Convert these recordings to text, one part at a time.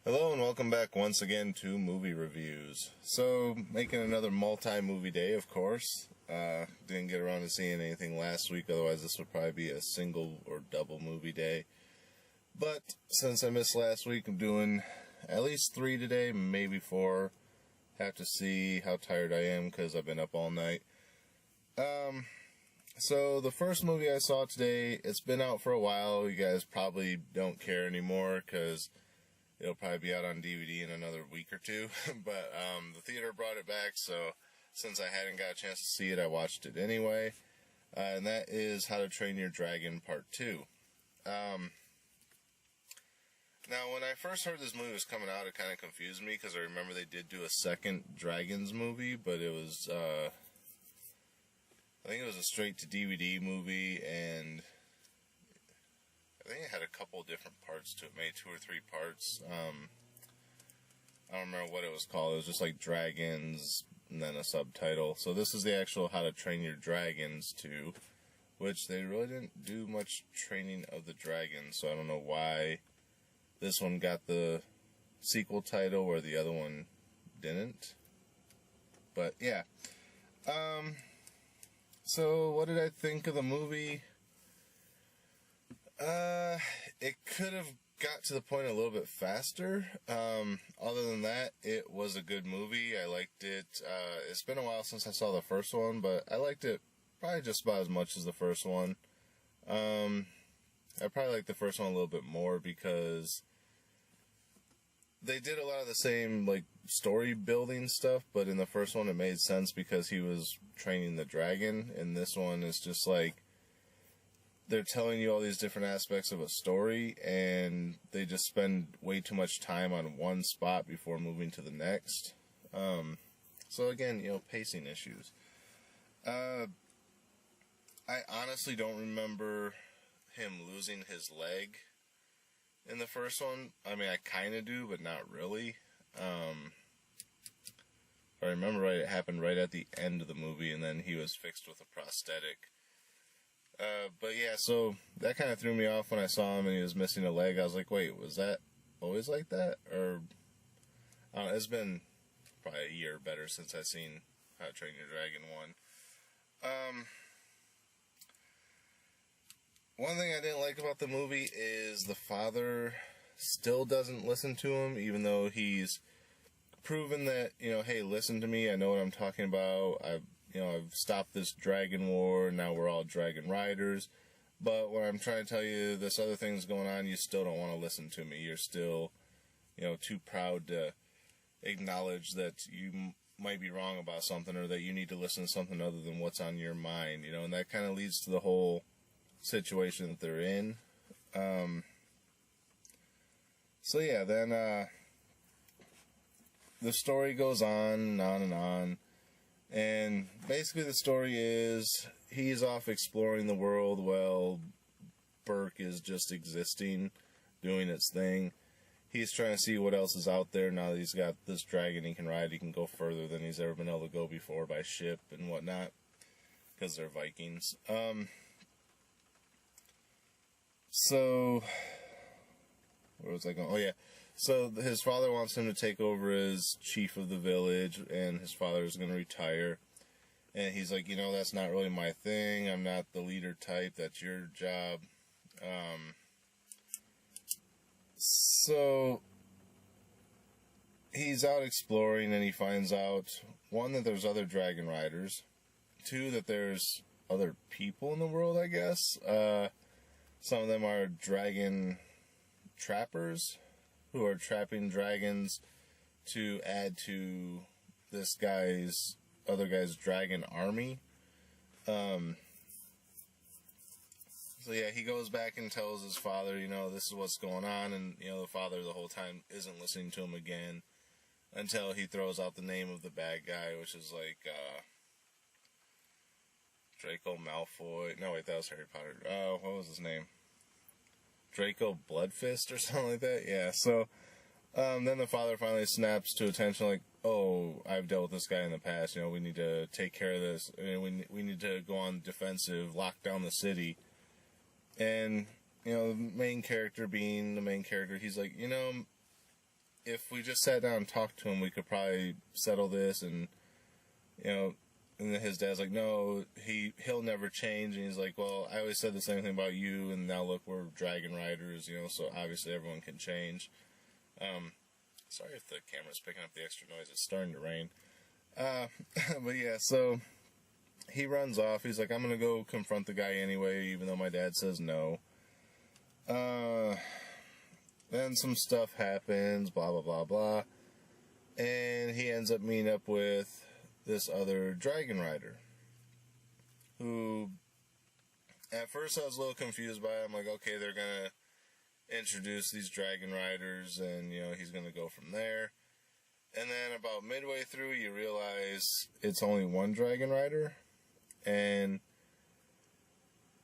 Hello and welcome back once again to Movie Reviews. So, making another multi-movie day, of course. Didn't get around to seeing anything last week, otherwise this would probably be a single or double movie day. But, since I missed last week, I'm doing at least 3 today, maybe 4. Have to see how tired I am, because I've been up all night. So, the first movie I saw today, it's been out for a while. You guys probably don't care anymore, because it'll probably be out on DVD in another week or two, but the theater brought it back, so since I hadn't got a chance to see it, I watched it anyway, and that is How to Train Your Dragon Part 2. Now, when I first heard this movie was coming out, it kind of confused me, because I remember they did do a second Dragons movie, but it was, I think it was a straight-to-DVD movie, and I think it had a couple different parts to it, maybe 2 or 3 parts. I don't remember what it was called. It was just like Dragons and then a subtitle. So this is the actual How to Train Your Dragons 2, which they really didn't do much training of the dragons, so I don't know why this one got the sequel title where the other one didn't. But yeah. So what did I think of the movie? It could have got to the point a little bit faster. Other than that, it was a good movie. I liked it. It's been a while since I saw the first one, but I liked it probably just about as much as the first one. I probably liked the first one a little bit more because they did a lot of the same, like, story building stuff, but in the first one it made sense because he was training the dragon, and this one is just like, they're telling you all these different aspects of a story, and they just spend way too much time on one spot before moving to the next. So again, pacing issues. I honestly don't remember him losing his leg in the first one. I mean, I kind of do, but not really. If I remember right, it happened right at the end of the movie, and then he was fixed with a prosthetic. But yeah, so that kind of threw me off when I saw him and he was missing a leg. I was like, wait, was that always like that? Or, I don't know, it's been probably a year or better since I've seen How to Train Your Dragon 1. One thing I didn't like about the movie is the father still doesn't listen to him, even though he's proven that, hey, listen to me, I know what I'm talking about, I've stopped this dragon war, now we're all dragon riders, but when I'm trying to tell you this other thing's going on, you still don't want to listen to me. You're still, too proud to acknowledge that you might be wrong about something, or that you need to listen to something other than what's on your mind, and that kind of leads to the whole situation that they're in. So yeah, then, the story goes on and on and on. And basically the story is he's off exploring the world while Burke is just existing, doing its thing. He's trying to see what else is out there now that he's got this dragon he can ride. He can go further than he's ever been able to go before by ship and whatnot, because they're Vikings. So, where was I going? Oh yeah. So his father wants him to take over as chief of the village, and his father is going to retire. And he's like, that's not really my thing. I'm not the leader type. That's your job. So he's out exploring, and he finds out, 1, that there's other dragon riders. 2, that there's other people in the world, I guess. Some of them are dragon trappers, who are trapping dragons to add to this other guy's dragon army. So yeah, he goes back and tells his father, this is what's going on, and, the father the whole time isn't listening to him again, until he throws out the name of the bad guy, which is like, Draco Malfoy. No, wait, that was Harry Potter. What was his name? Draco Bloodfist or something like that? Yeah, so then the father finally snaps to attention, like, oh, I've dealt with this guy in the past, we need to take care of this, we need to go on defensive, lock down the city. And, the main character being the main character, he's like, if we just sat down and talked to him, we could probably settle this. And, you know, and then his dad's like, no, he'll never change. And he's like, well, I always said the same thing about you, and now look, we're dragon riders, you know, so obviously everyone can change. Sorry if the camera's picking up the extra noise. It's starting to rain. But yeah, so he runs off. He's like, I'm going to go confront the guy anyway, even though my dad says no. Then some stuff happens, blah, blah, blah, blah. And he ends up meeting up with this other dragon rider, who, at first I was a little confused by it. I'm like, okay, they're going to introduce these dragon riders, and, you know, he's going to go from there. And then about midway through, you realize it's only one dragon rider, and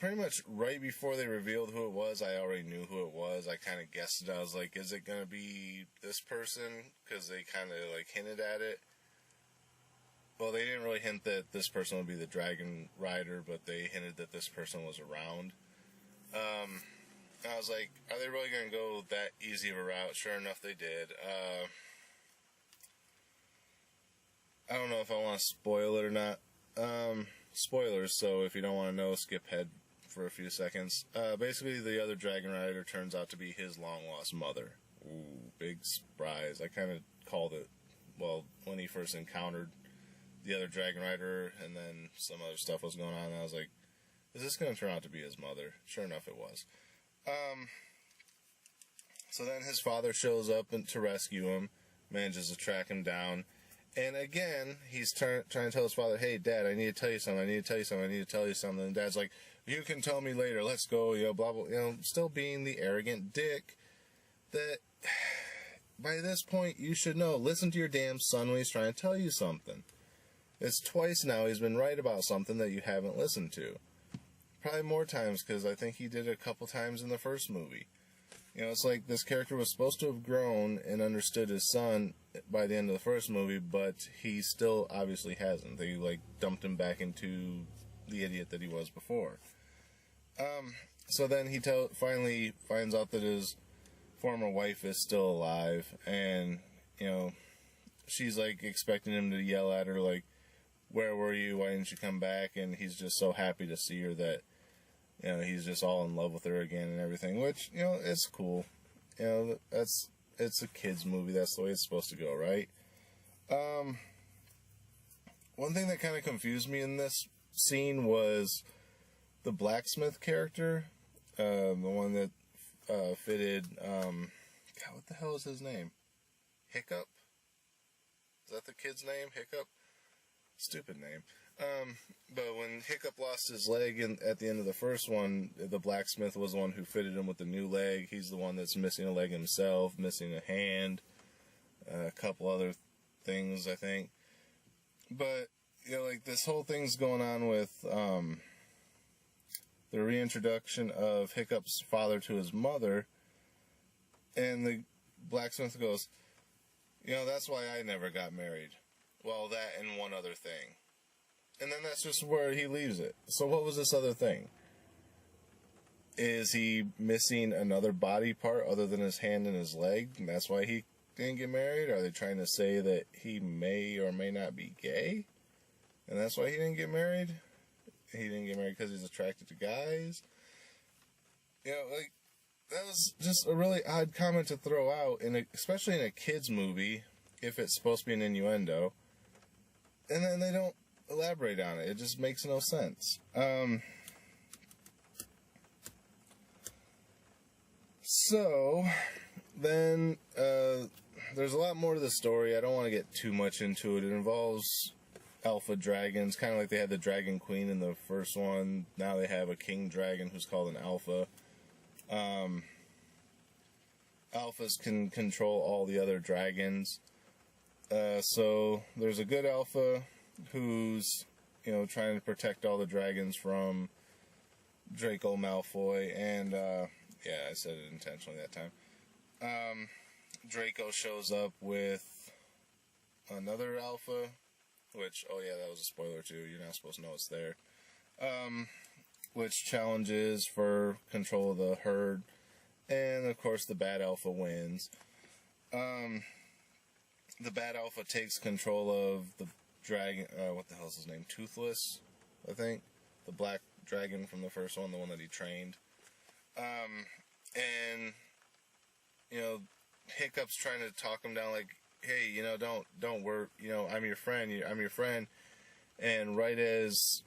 pretty much right before they revealed who it was, I already knew who it was. I kind of guessed it. I was like, is it going to be this person? Because they kind of, like, hinted at it. Well, they didn't really hint that this person would be the dragon rider, but they hinted that this person was around. I was like, are they really going to go that easy of a route? Sure enough, they did. I don't know if I want to spoil it or not. Spoilers, so if you don't want to know, skip ahead for a few seconds. Basically, the other dragon rider turns out to be his long-lost mother. Ooh, big surprise. I kind of called it, well, when he first encountered the other dragon rider, and then some other stuff was going on, and I was like, is this going to turn out to be his mother? Sure enough, it was. So then his father shows up to rescue him, manages to track him down, and again, he's trying to tell his father, hey, Dad, I need to tell you something, I need to tell you something, I need to tell you something, and Dad's like, you can tell me later, let's go, you know, blah, blah, you know, still being the arrogant dick that, by this point, you should know, listen to your damn son when he's trying to tell you something. It's twice now he's been right about something that you haven't listened to. Probably more times, because I think he did it a couple times in the first movie. You know, it's like this character was supposed to have grown and understood his son by the end of the first movie, but he still obviously hasn't. They, like, dumped him back into the idiot that he was before. So then he finally finds out that his former wife is still alive, and, you know, she's, like, expecting him to yell at her, like, where were you, why didn't you come back? And he's just so happy to see her that, you know, he's just all in love with her again and everything, which, you know, it's cool. You know, it's a kid's movie, that's the way it's supposed to go, right? One thing that kind of confused me in this scene was the blacksmith character, the one that fitted, God, what the hell is his name? Hiccup? Is that the kid's name? Hiccup? Stupid name. But when Hiccup lost his leg at the end of the first one, the blacksmith was the one who fitted him with the new leg. He's the one that's missing a leg himself, missing a hand, a couple other things, I think. But, you know, like, this whole thing's going on with the reintroduction of Hiccup's father to his mother, and the blacksmith goes, you know, that's why I never got married. Well, that and one other thing. And then that's just where he leaves it. So what was this other thing? Is he missing another body part other than his hand and his leg, and that's why he didn't get married? Are they trying to say that he may or may not be gay, and that's why he didn't get married? He didn't get married because he's attracted to guys? You know, like, that was just a really odd comment to throw out, especially in a kid's movie, if it's supposed to be an innuendo. And then they don't elaborate on it. It just makes no sense. So, then, there's a lot more to the story. I don't want to get too much into it. It involves alpha dragons, kind of like they had the Dragon Queen in the first one. Now they have a king dragon who's called an alpha. Alphas can control all the other dragons. So there's a good alpha who's, you know, trying to protect all the dragons from Draco Malfoy, and, yeah, I said it intentionally that time. Draco shows up with another alpha, which, oh yeah, that was a spoiler too, you're not supposed to know it's there, which challenges for control of the herd, and of course the bad alpha wins. The bad alpha takes control of the dragon, what the hell's his name? Toothless, I think. The black dragon from the first one, the one that he trained. And, Hiccup's trying to talk him down like, hey, don't worry, I'm your friend. And right as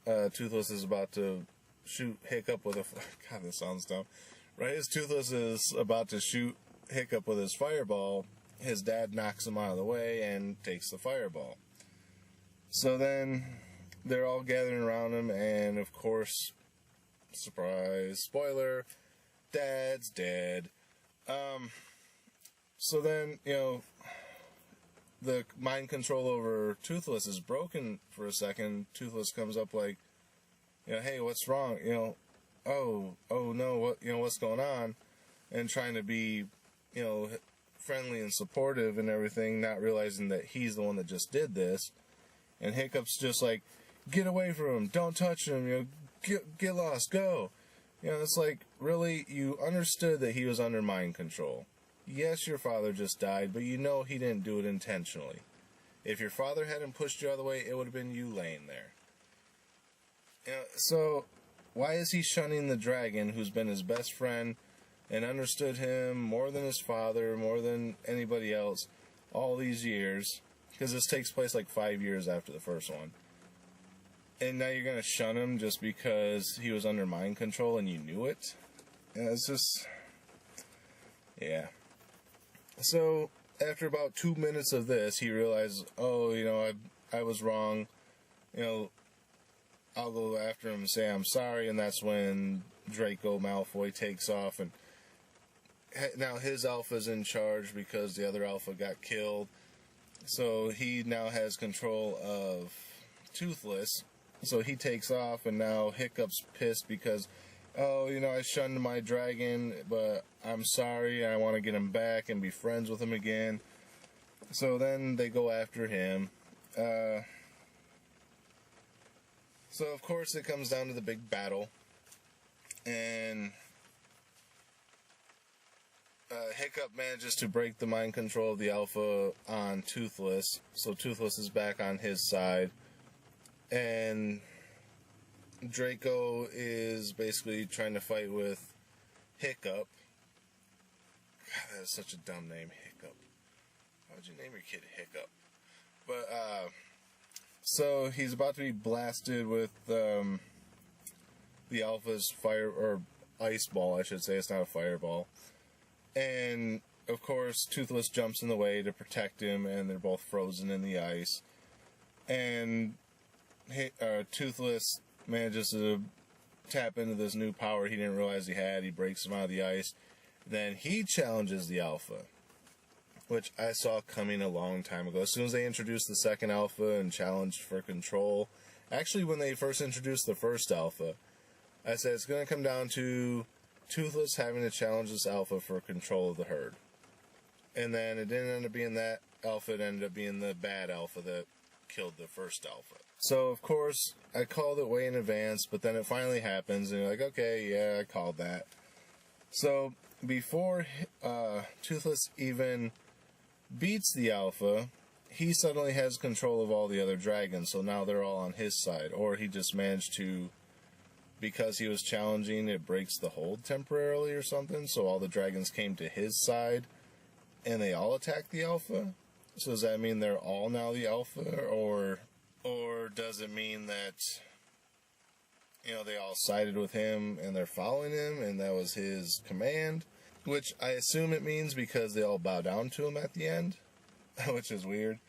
Toothless is about to shoot Hiccup with a... God, this sounds dumb. Right as Toothless is about to shoot Hiccup with his fireball, his dad knocks him out of the way and takes the fireball. So then they're all gathering around him, and of course, surprise, spoiler, Dad's dead. So then, the mind control over Toothless is broken for a second. Toothless comes up like, hey, what's wrong? Oh no, what's going on? And trying to be, friendly and supportive and everything, not realizing that he's the one that just did this. And Hiccup's just like, get away from him, don't touch him, get lost, go. It's like, really, you understood that he was under mind control. Yes, your father just died, but he didn't do it intentionally. If your father hadn't pushed you out of the way, it would have been you laying there. So why is he shunning the dragon who's been his best friend and understood him more than his father, more than anybody else, all these years? Because this takes place like 5 years after the first one. And now you're going to shun him just because he was under mind control and you knew it? It's just... yeah. So, after about 2 minutes of this, he realizes, I was wrong. I'll go after him and say I'm sorry, and that's when Draco Malfoy takes off, and now his alpha's in charge because the other alpha got killed. So he now has control of Toothless. So he takes off, and now Hiccup's pissed because, I shunned my dragon, but I'm sorry, I want to get him back and be friends with him again. So then they go after him. So of course it comes down to the big battle. And Hiccup manages to break the mind control of the alpha on Toothless. So Toothless is back on his side. And Draco is basically trying to fight with Hiccup. God, that is such a dumb name, Hiccup. Why would you name your kid Hiccup? But, so he's about to be blasted with the alpha's fire, or ice ball, I should say. It's not a fireball. And, of course, Toothless jumps in the way to protect him, and they're both frozen in the ice. And Toothless manages to tap into this new power he didn't realize he had. He breaks him out of the ice. Then he challenges the alpha, which I saw coming a long time ago. As soon as they introduced the second alpha and challenged for control, actually when they first introduced the first alpha, I said it's going to come down to Toothless having to challenge this alpha for control of the herd. And then it didn't end up being that alpha, it ended up being the bad alpha that killed the first alpha. So, of course, I called it way in advance, but then it finally happens, and you're like, okay, yeah, I called that. So, before Toothless even beats the alpha, he suddenly has control of all the other dragons, so now they're all on his side. Or he just managed to, because he was challenging, it breaks the hold temporarily or something, so all the dragons came to his side, and they all attacked the alpha? So does that mean they're all now the alpha, or does it mean that, they all sided with him and they're following him and that was his command? Which I assume it means because they all bow down to him at the end, which is weird.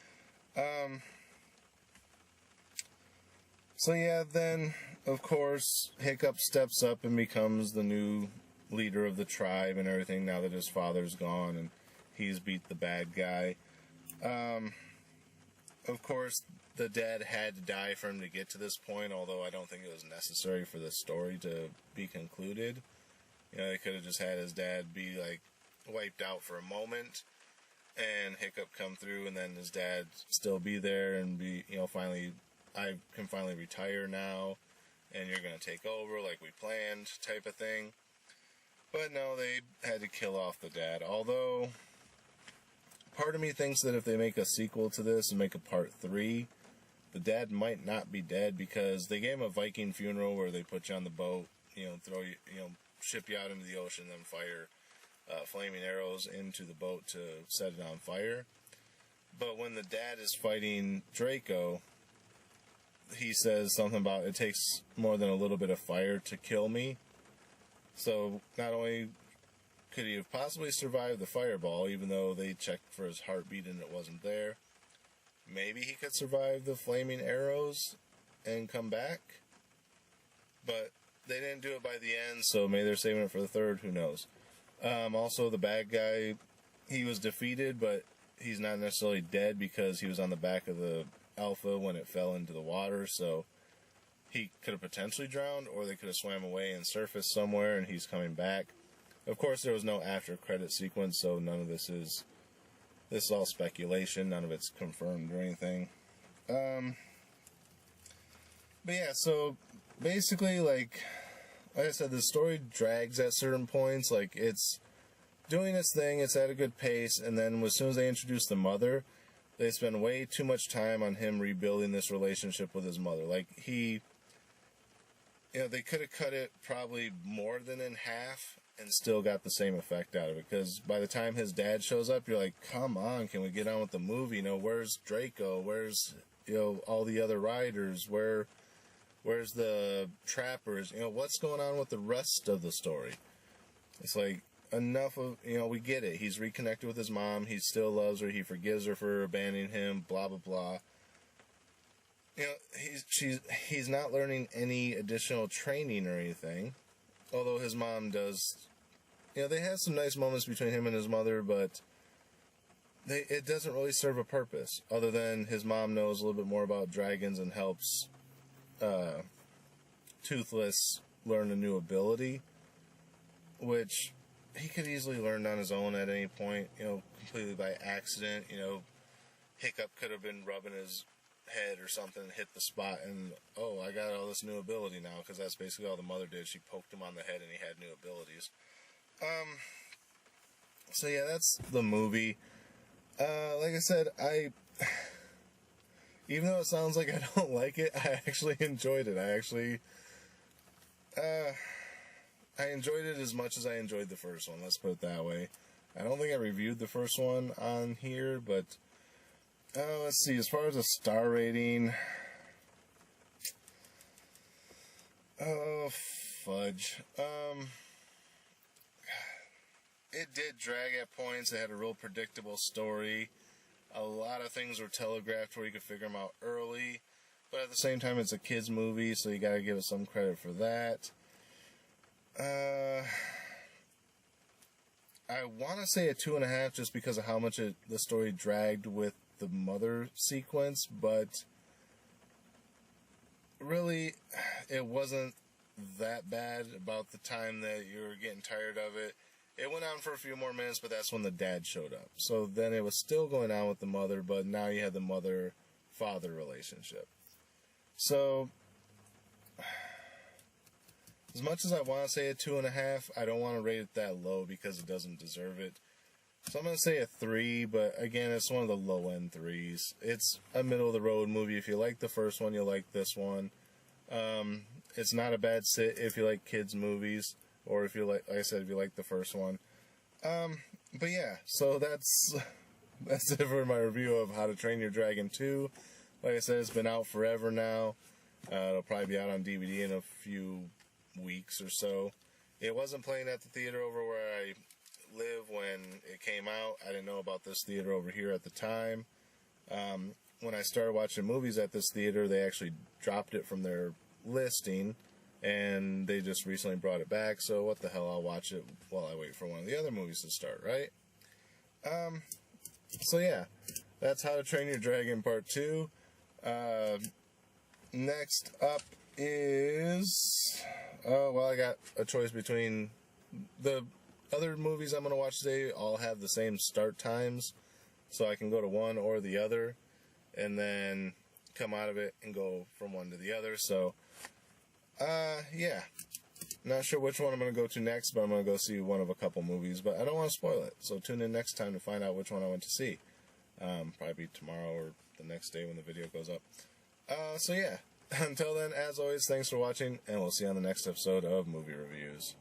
So yeah, then, of course, Hiccup steps up and becomes the new leader of the tribe and everything now that his father's gone and he's beat the bad guy. Of course, the dad had to die for him to get to this point, although I don't think it was necessary for the story to be concluded. They could have just had his dad be, wiped out for a moment, and Hiccup come through, and then his dad still be there, and be, finally, I can finally retire now, and you're going to take over like we planned, type of thing. But no, they had to kill off the dad, although part of me thinks that if they make a sequel to this and make a part 3, the dad might not be dead, because they gave him a Viking funeral where they put you on the boat, throw you, ship you out into the ocean, then fire flaming arrows into the boat to set it on fire. But when the dad is fighting Draco, he says something about it takes more than a little bit of fire to kill me. So not only could he have possibly survived the fireball, even though they checked for his heartbeat and it wasn't there, maybe he could survive the flaming arrows and come back. But they didn't do it by the end, so maybe they're saving it for the third, who knows. Also, the bad guy, he was defeated, but he's not necessarily dead because he was on the back of the Alpha when it fell into the water, so he could have potentially drowned, or they could have swam away and surfaced somewhere and he's coming back. Of course, there was no after credit sequence, so none of this is all speculation, none of it's confirmed or anything. But yeah, so basically, like I said, the story drags at certain points. Like, it's doing its thing, it's at a good pace, and then as soon as they introduce the mother, they spend way too much time on him rebuilding this relationship with his mother. Like, they could have cut it probably more than in half and still got the same effect out of it, because by the time his dad shows up, you're like, come on, can we get on with the movie? Where's Draco? Where's, all the other riders? Where's the trappers? What's going on with the rest of the story? It's like, enough of, we get it. He's reconnected with his mom. He still loves her. He forgives her for abandoning him, blah, blah, blah. He's not learning any additional training or anything. Although his mom does, they have some nice moments between him and his mother, but it doesn't really serve a purpose, other than his mom knows a little bit more about dragons and helps Toothless learn a new ability, which he could easily learn on his own at any point, completely by accident. Hiccup could have been rubbing his head or something, hit the spot, and I got all this new ability now, because that's basically all the mother did. She poked him on the head and he had new abilities. So yeah, that's the movie. Like I said, even though it sounds like I don't like it, I actually enjoyed it. I enjoyed it as much as I enjoyed the first one, let's put it that way. I don't think I reviewed the first one on here, but let's see, as far as a star rating, fudge. It did drag at points. It had a real predictable story. A lot of things were telegraphed where you could figure them out early, but at the same time, it's a kid's movie, so you gotta give it some credit for that. I want to say a 2.5 just because of how much the story dragged with the mother sequence, but really, it wasn't that bad about the time that you were getting tired of it. It went on for a few more minutes, but that's when the dad showed up. So then it was still going on with the mother, but now you had the mother-father relationship. So, as much as I want to say a 2.5, I don't want to rate it that low because it doesn't deserve it. So I'm going to say a 3, but again, it's one of the low-end 3s. It's a middle-of-the-road movie. If you like the first one, you'll like this one. It's not a bad sit if you like kids' movies, or if you like I said, if you like the first one. But yeah, so that's it for my review of How to Train Your Dragon 2. Like I said, it's been out forever now. It'll probably be out on DVD in a few weeks or so. It wasn't playing at the theater over where I live when it came out. I didn't know about this theater over here at the time. When I started watching movies at this theater, they actually dropped it from their listing, and they just recently brought it back, so what the hell, I'll watch it while I wait for one of the other movies to start, right? So yeah, that's How to Train Your Dragon Part 2. Next up is, I got a choice between the other movies I'm going to watch today. All have the same start times, so I can go to one or the other, and then come out of it and go from one to the other. So, yeah. Not sure which one I'm going to go to next, but I'm going to go see one of a couple movies, but I don't want to spoil it, so tune in next time to find out which one I went to see. Probably tomorrow or the next day when the video goes up. So yeah, until then, as always, thanks for watching, and we'll see you on the next episode of Movie Reviews.